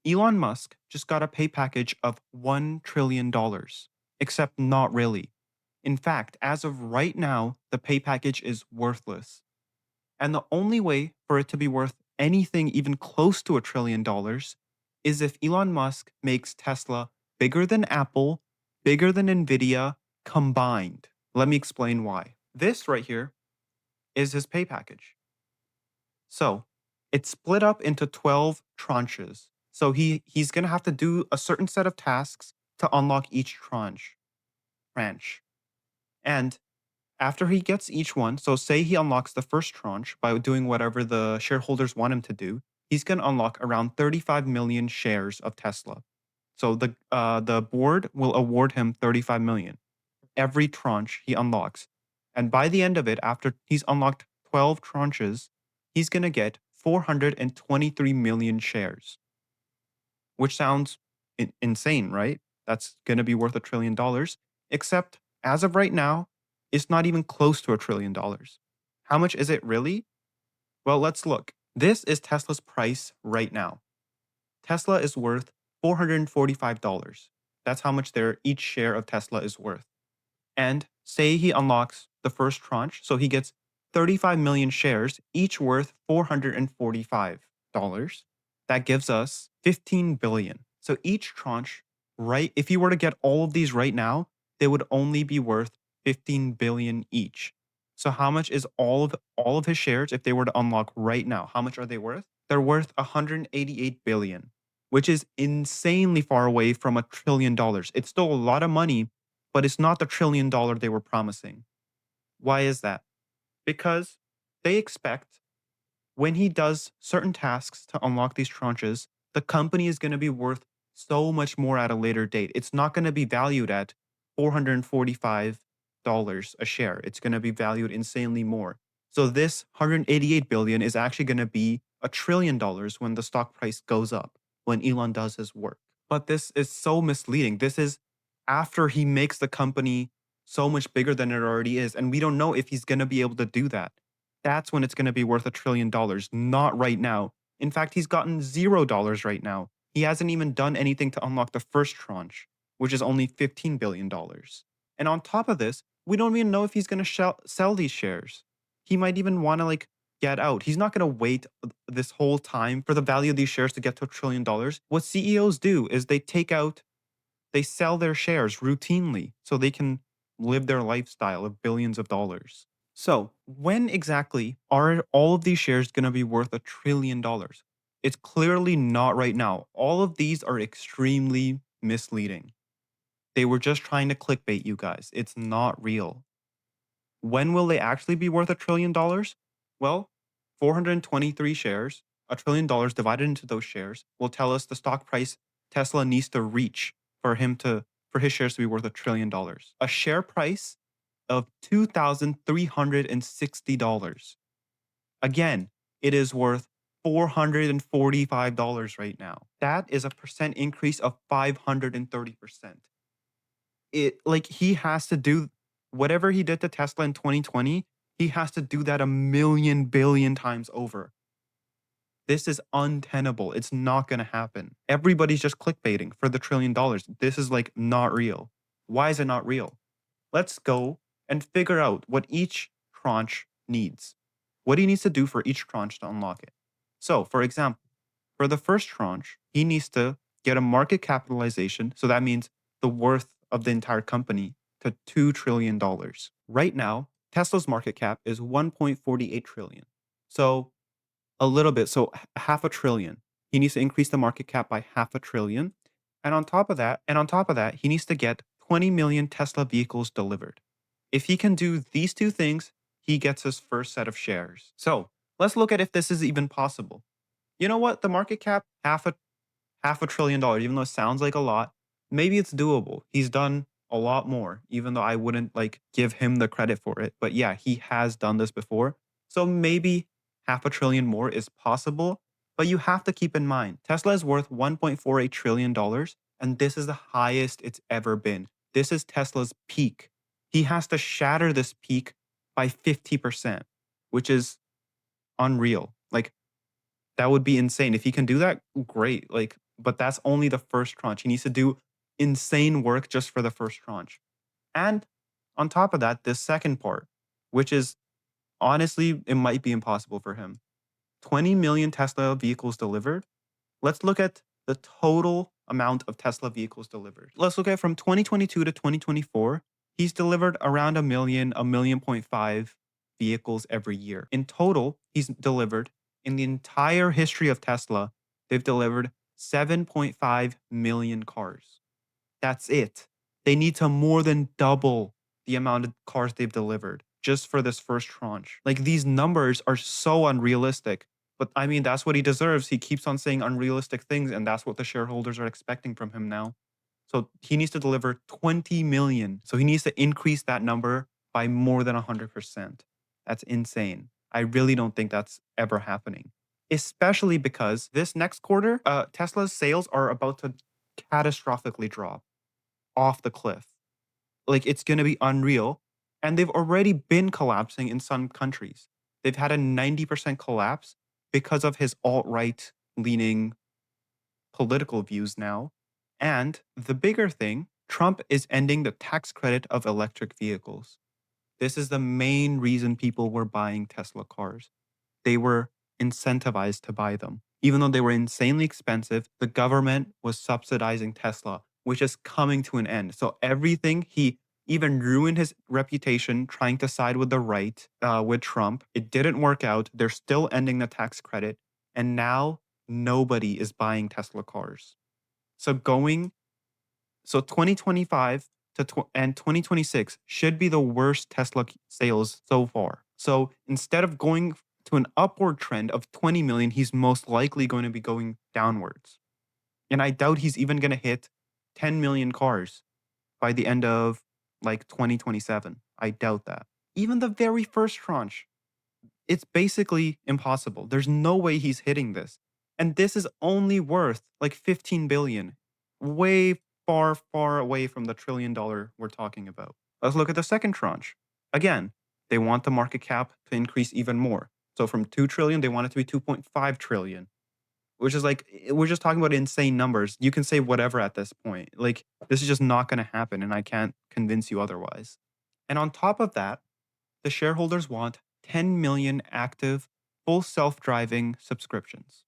Elon Musk just got a pay package of $1 trillion, except not really. In fact, as of right now, the pay package is worthless. And the only way for it to be worth anything even close to $1 trillion is if Elon Musk makes Tesla bigger than Apple, bigger than Nvidia combined. Let me explain why. This right here is his pay package. So it's split up into 12 tranches. So he's gonna have to do a certain set of tasks to unlock each tranche. And after he gets each one, so say he unlocks the first tranche by doing whatever the shareholders want him to do, he's gonna unlock around 35 million shares of Tesla. So the board will award him 35 million every tranche he unlocks. And by the end of it, after he's unlocked 12 tranches, he's going to get 423 million shares, which sounds insane, right? That's going to be worth $1 trillion. Except as of right now, it's not even close to $1 trillion. How much is it really? Well, let's look. This is Tesla's price right now. Tesla is worth $445. That's how much each share of Tesla is worth. And say he unlocks the first tranche, so he gets 35 million shares, each worth $445. That gives us 15 billion. So each tranche, right, if you were to get all of these right now, they would only be worth 15 billion each. So how much is all of his shares if they were to unlock right now? How much are they worth? They're worth 188 billion, which is insanely far away from $1 trillion. It's still a lot of money, but it's not the $1 trillion they were promising. Why is that? Because they expect when he does certain tasks to unlock these tranches, the company is going to be worth so much more at a later date. It's not going to be valued at $445 a share. It's going to be valued insanely more. So this 188 billion is actually going to be $1 trillion when the stock price goes up, when Elon does his work. But this is so misleading. This is after he makes the company so much bigger than it already is. And we don't know if he's going to be able to do that. That's when it's going to be worth $1 trillion, not right now. In fact, he's gotten $0 right now. He hasn't even done anything to unlock the first tranche, which is only $15 billion. And on top of this, we don't even know if he's going to sell these shares. He might even want to get out. He's not going to wait this whole time for the value of these shares to get to $1 trillion. What CEOs do is they sell their shares routinely so they can live their lifestyle of billions of dollars. So, when exactly are all of these shares going to be worth $1 trillion? It's clearly not right now. All of these are extremely misleading. They were just trying to clickbait you guys. It's not real. When will they actually be worth $1 trillion? Well, 423 shares, $1 trillion divided into those shares will tell us the stock price Tesla needs to reach for his shares to be worth $1 trillion. A share price of $2,360. Again, it is worth $445 right now. That is a percent increase of 530%. He has to do whatever he did to Tesla in 2020, he has to do that a million billion times over. This is untenable. It's not going to happen. Everybody's just clickbaiting for the $1 trillion. This is not real. Why is it not real? Let's go and figure out what each tranche needs. What he needs to do for each tranche to unlock it. So, for example, for the first tranche, he needs to get a market capitalization. So that means the worth of the entire company to $2 trillion. Right now, Tesla's market cap is 1.48 trillion. So a little bit, so half a trillion. He needs to increase the market cap by half a trillion. And on top of that, he needs to get 20 million Tesla vehicles delivered. If he can do these two things, he gets his first set of shares. So let's look at if this is even possible. You know what? The market cap, half a trillion dollars, even though it sounds like a lot, maybe it's doable. He's done a lot more, even though I wouldn't give him the credit for it. But yeah, he has done this before. So maybe half a trillion more is possible. But you have to keep in mind, Tesla is worth $1.48 trillion, and this is the highest it's ever been. This is Tesla's peak. He has to shatter this peak by 50%, which is unreal. That would be insane. If he can do that, great. but that's only the first tranche. He needs to do insane work just for the first tranche. And on top of that, the second part, which is honestly, it might be impossible for him. 20 million Tesla vehicles delivered. Let's look at the total amount of Tesla vehicles delivered. Let's look at from 2022 to 2024. He's delivered around a million point five vehicles every year. In total, he's delivered in the entire history of Tesla, they've delivered 7.5 million cars. That's it. They need to more than double the amount of cars they've delivered just for this first tranche. Like these numbers are so unrealistic. But I mean, that's what he deserves. He keeps on saying unrealistic things, and that's what the shareholders are expecting from him now. So he needs to deliver 20 million. So he needs to increase that number by more than 100%. That's insane. I really don't think that's ever happening, especially because this next quarter, Tesla's sales are about to catastrophically drop off the cliff. Like it's going to be unreal. And they've already been collapsing in some countries. They've had a 90% collapse because of his alt-right leaning political views now. And the bigger thing, Trump is ending the tax credit of electric vehicles. This is the main reason people were buying Tesla cars. They were incentivized to buy them. Even though they were insanely expensive, the government was subsidizing Tesla, which is coming to an end. So everything, he even ruined his reputation trying to side with the right, with Trump. It didn't work out. They're still ending the tax credit. And now nobody is buying Tesla cars. So going so 2025 and 2026 should be the worst Tesla sales so far. So instead of going to an upward trend of 20 million, he's most likely going to be going downwards. And I doubt he's even going to hit 10 million cars by the end of like 2027. I doubt that. Even the very first tranche, it's basically impossible. There's no way he's hitting this. And this is only worth like 15 billion. Way far, far away from the $1 trillion we're talking about. Let's look at the second tranche. Again, they want the market cap to increase even more. So from 2 trillion, they want it to be 2.5 trillion, which is like, we're just talking about insane numbers. You can say whatever at this point. Like, this is just not going to happen, and I can't convince you otherwise. And on top of that, the shareholders want 10 million active full self-driving subscriptions.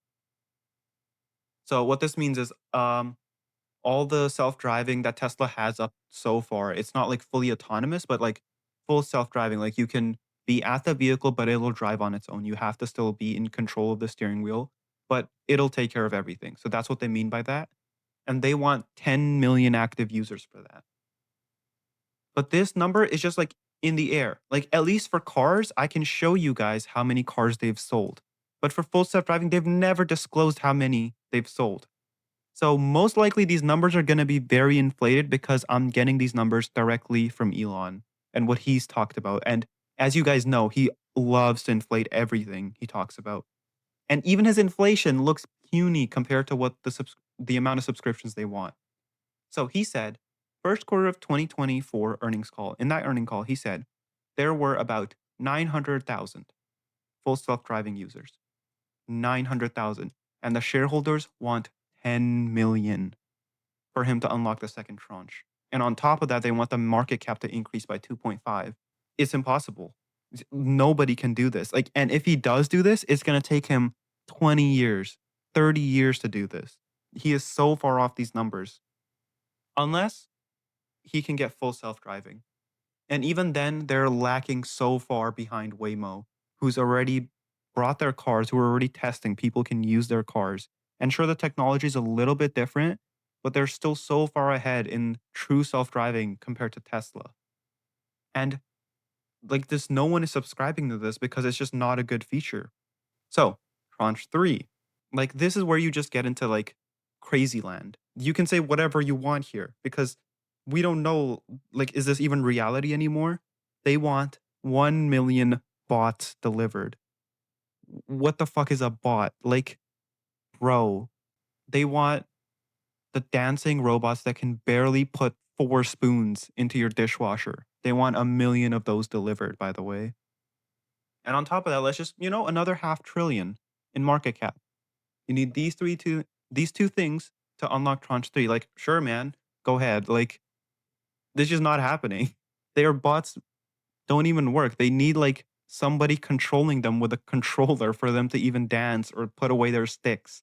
So what this means is all the self-driving that Tesla has up so far, it's not like fully autonomous, but like full self-driving. Like you can be at the vehicle, but it'll drive on its own. You have to still be in control of the steering wheel, but it'll take care of everything. So that's what they mean by that. And they want 10 million active users for that. But this number is just like in the air. Like at least for cars, I can show you guys how many cars they've sold. But for full self-driving, they've never disclosed how many they've sold. So most likely these numbers are going to be very inflated because I'm getting these numbers directly from Elon and what he's talked about. And as you guys know, he loves to inflate everything he talks about. And even his inflation looks puny compared to what the amount of subscriptions they want. So he said, first quarter of 2024 earnings call. In that earning call, he said there were about 900,000 full self-driving users. 900,000. And the shareholders want 10 million for him to unlock the second tranche. And on top of that, they want the market cap to increase by 2.5. It's impossible. Nobody can do this. Like, and if he does do this, it's going to take him 20 years, 30 years to do this. He is so far off these numbers. Unless he can get full self-driving. And even then, they're lacking so far behind Waymo, who's already brought their cars, who are already testing. People can use their cars. And sure, the technology is a little bit different, but they're still so far ahead in true self-driving compared to Tesla. And like this, no one is subscribing to this because it's just not a good feature. So, tranche three, like this is where you just get into like crazy land. You can say whatever you want here because we don't know, like, is this even reality anymore? They want 1 million bots delivered. What the fuck is a bot? Like, bro, they want the dancing robots that can barely put 4 spoons into your dishwasher. They want 1 million of those delivered, by the way. And on top of that, let's just, another half trillion in market cap. You need these two things to unlock tranche 3. Like, sure, man, go ahead. Like, this is not happening. Their bots don't even work. They need like somebody controlling them with a controller for them to even dance or put away their sticks.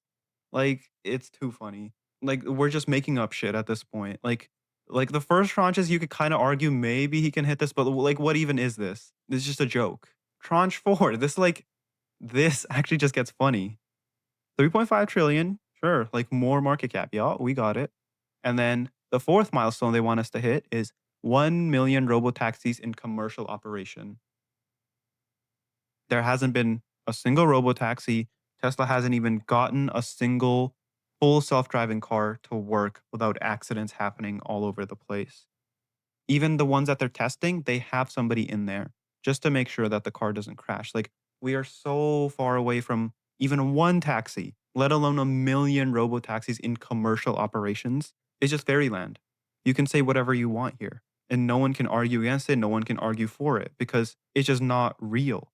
Like, it's too funny. Like, we're just making up shit at this point. Like the first tranches, you could kind of argue maybe he can hit this, but like, what even is this? This is just a joke. Tranche four, this actually just gets funny. 3.5 trillion, sure, like more market cap. Yeah, we got it. And then the fourth milestone they want us to hit is 1 million robotaxis in commercial operation. There hasn't been a single robotaxi. Tesla hasn't even gotten a single full self-driving car to work without accidents happening all over the place. Even the ones that they're testing, they have somebody in there just to make sure that the car doesn't crash. Like, we are so far away from even one taxi, let alone a million robo taxis in commercial operations. It's just fairyland. You can say whatever you want here, and no one can argue against it. No one can argue for it because it's just not real.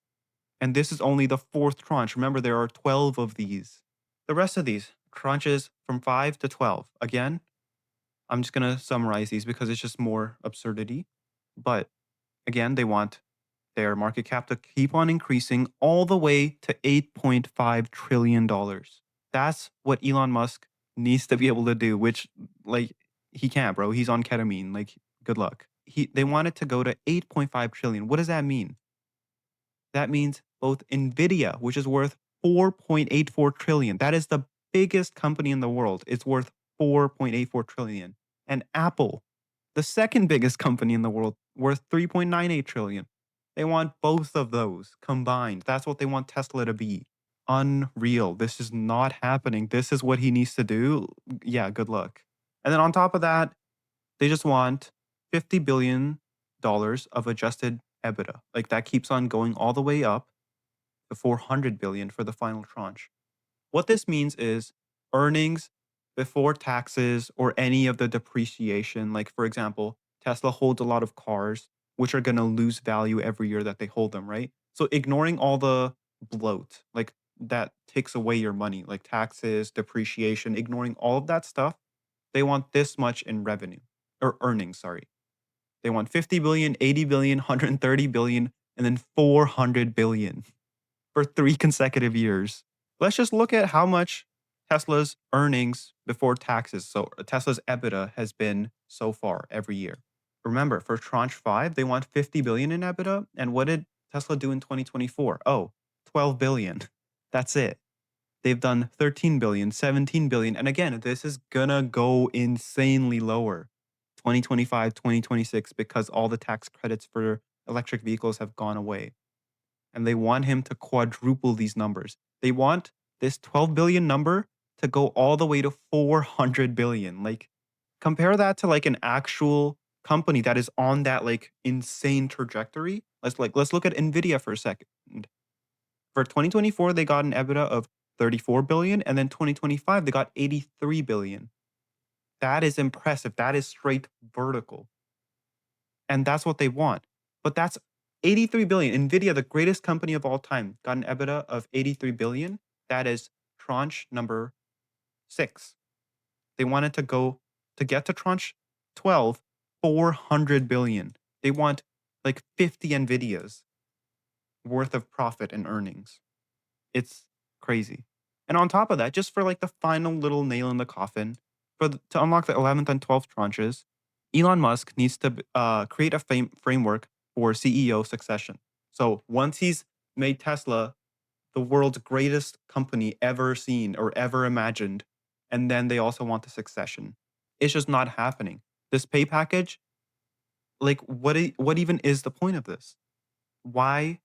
And this is only the fourth tranche. Remember, there are 12 of these. The rest of these tranches from 5 to 12. Again, I'm just going to summarize these because it's just more absurdity. But again, they want their market cap to keep on increasing all the way to $8.5 trillion. That's what Elon Musk needs to be able to do, which, like, he can't, bro. He's on ketamine. Like, good luck. They want it to go to 8.5 trillion. What does that mean? That means both Nvidia, which is worth 4.84 trillion. That is the biggest company in the world. It's worth 4.84 trillion. And Apple, the second biggest company in the world, worth 3.98 trillion. They want both of those combined. That's what they want Tesla to be. Unreal. This is not happening. This is what he needs to do. Yeah, good luck. And then on top of that, they just want $50 billion of adjusted EBITDA. Like, that keeps on going all the way up to 400 billion for the final tranche. What this means is earnings before taxes or any of the depreciation. Like, for example, Tesla holds a lot of cars which are going to lose value every year that they hold them, right? So ignoring all the bloat, like, that takes away your money, like taxes, depreciation, ignoring all of that stuff, they want this much in revenue or earnings, sorry. They want 50 billion, 80 billion, 130 billion, and then 400 billion for 3 consecutive years. Let's just look at how much Tesla's earnings before taxes, so Tesla's EBITDA has been so far every year. Remember, for tranche 5, they want 50 billion in EBITDA, and what did Tesla do in 2024? Oh, 12 billion. That's it. They've done 13 billion, 17 billion, and again, this is gonna go insanely lower. 2025, 2026, because all the tax credits for electric vehicles have gone away. And they want him to quadruple these numbers. They want this 12 billion number to go all the way to 400 billion. Like, compare that to like an actual company that is on that like insane trajectory. Let's look at Nvidia for a second. For 2024, they got an EBITDA of 34 billion, and then 2025 they got 83 billion. That is impressive. That is straight vertical. And that's what they want. But that's 83 billion. Nvidia, the greatest company of all time, got an EBITDA of 83 billion. That is tranche number 6. They wanted to get to tranche 12, 400 billion. They want like 50 Nvidias worth of profit and earnings. It's crazy. And on top of that, just for like the final little nail in the coffin, to unlock the 11th and 12th tranches, Elon Musk needs to create a framework for CEO succession. So once he's made Tesla the world's greatest company ever seen or ever imagined, and then they also want the succession. It's just not happening. This pay package, like, what even is the point of this? Why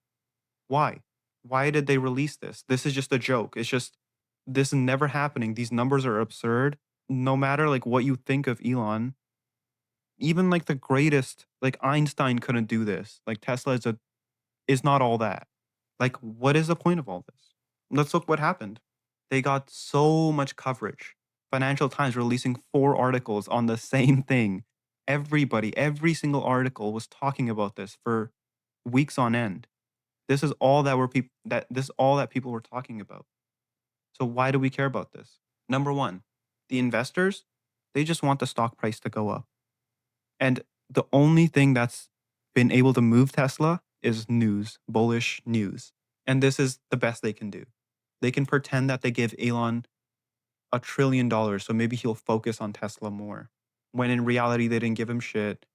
why? Why did they release this? This is just a joke. It's just this is never happening. These numbers are absurd. No matter like what you think of Elon, even like the greatest, like Einstein couldn't do this. Like Tesla is not all that. Like, what is the point of all this? Let's look what happened. They got so much coverage. Financial Times releasing 4 articles on the same thing. Everybody, every single article was talking about this for weeks on end. This is all that were people that this is all that people were talking about. So why do we care about this? Number 1, The investors, they just want the stock price to go up. And the only thing that's been able to move Tesla is news, bullish news. And this is the best they can do. They can pretend that they give Elon $1 trillion, so maybe he'll focus on Tesla more. When in reality, they didn't give him shit,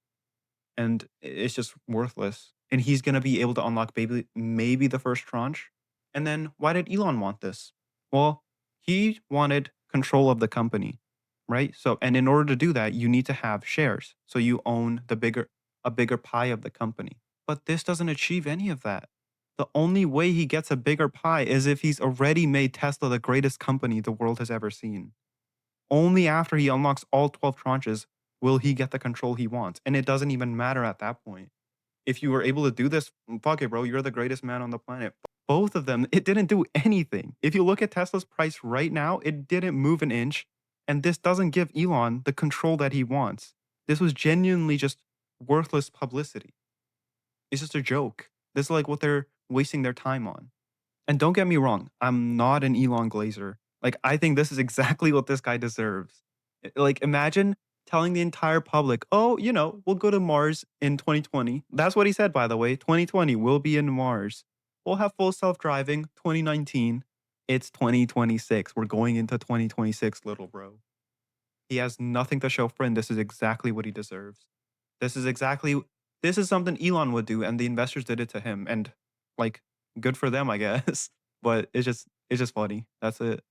and it's just worthless. And he's gonna be able to unlock maybe the first tranche. And then why did Elon want this? Well, he wanted control of the company, right? So, and in order to do that, you need to have shares. So you own a bigger pie of the company. But this doesn't achieve any of that. The only way he gets a bigger pie is if he's already made Tesla the greatest company the world has ever seen. Only after he unlocks all 12 tranches will he get the control he wants. And it doesn't even matter at that point. If you were able to do this, fuck it, bro, you're the greatest man on the planet. Both of them, it didn't do anything. If you look at Tesla's price right now, it didn't move an inch. And this doesn't give Elon the control that he wants. This was genuinely just worthless publicity. It's just a joke. This is like what they're wasting their time on. And don't get me wrong, I'm not an Elon Glazer. Like, I think this is exactly what this guy deserves. Like, imagine telling the entire public, oh, we'll go to Mars in 2020. That's what he said, by the way. 2020, we'll be in Mars. We'll have full self driving. 2019, it's 2026. We're going into 2026, little bro. He has nothing to show for, and this is exactly what he deserves. This is exactly this is something Elon would do, and the investors did it to him. And like, good for them, I guess. But it's just funny. That's it.